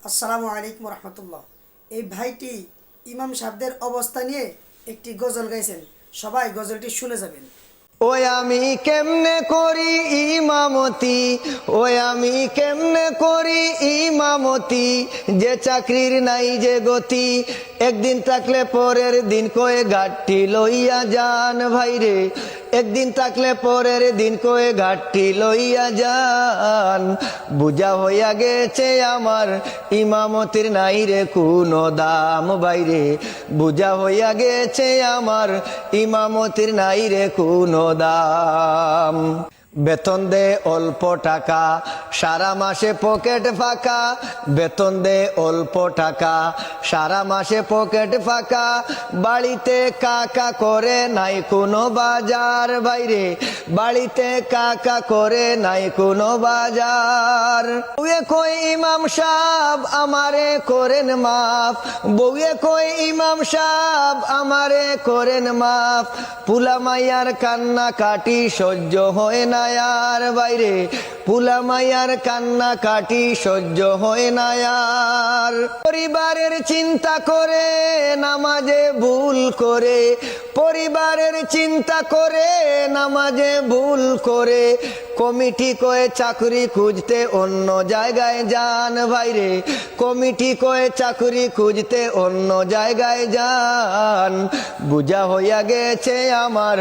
আসসালামু আলাইকুম রহমতুল্লাহ। এই ভাইটি ইমাম সাহেবদের অবস্থা নিয়ে একটি গজল গাইছেন। সবাই গজলটি শুনে যাবেন। ওই আমি কেমনে করি ইমামতি, ওই আমি কেমনে করি ইমামতি, যে চাকরির নাই যে গতি, একদিন থাকলে পরের দিন কয়ে ঘাটটি লইয়া যান ভাইরে, একদিন থাকলে পরের দিন কয়ে ঘাটটি লইয়া যান। বুঝা হইয়া গেছে আমার ইমামতির নাই রে কোনো দাম বাইরে, বুঝা হইয়া গেছে আমার ইমামতির নাই রে কোনো দাম। বেতন দে অল্প টাকা, সারা মাসে পকেট ফাঁকা, বেতন দে অল্প টাকা, সারা মাসে পকেট ফাঁকা, বাড়িতে কাকা করে নাই কোনো বাজার বাইরে, বাড়িতে কাকা করে নাই কোনো বাজার। বউয়ে কই ইমাম সাহেব আমারে করেন মাফ, বউয়ে কই ইমাম সাহেব আমারে করেন মাফ, পুলা মাইয়ার কান্না কাটি সহ্য হয় না আর বাইরে, পুলা মাইয়ার কান্না কাটি সহ্য হয় না আর। পরিবারের চিন্তা করে নামাজে ভুল করে, পরিবারের চিন্তা করে নামাজে ভুল করে, কমিটি কয়ে চাকরি খুঁজতে অন্য জায়গায় যান ভাইরে, কমিটি কয়ে চাকরি খুঁজতে অন্য জায়গায় যান। বুঝা হইয়া গেছে আমার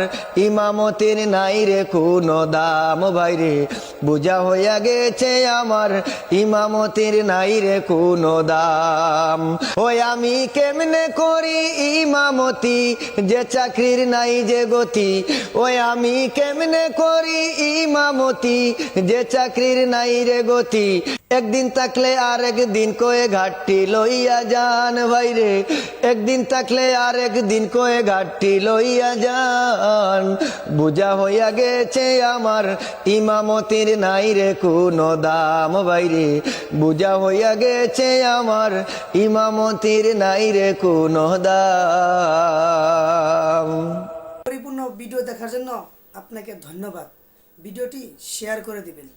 ইমামতির নাই রে কোনো দাম ভাইরে, বুঝা হইয়া গেছে আমার ইমামতির নাই রে কোনো দাম। ওই আমি কেমনে করি ইমামতি, যে চাকরির নাই যে গতি, ওই আমি কেমনে করি ইমামতি, যে চাকরির নাই রে গতি, একদিন থাকলে আর একদিন কয়ে ঘাটটি লইয়া যান ভাইরে, একদিন থাকলে আর একদিন কয়ে ঘাটটি লইয়া যান। বুঝা হইয়া গেছে আমার ইমামতির নাই রে কোনো দাম ভাইরে, বুঝা হইয়া গেছে আমার ইমামতির নাই রে কোনো দাম। পরিপূর্ণ ভিডিও দেখার জন্য আপনাকে ধন্যবাদ। ভিডিওটি শেয়ার করে দিবেন।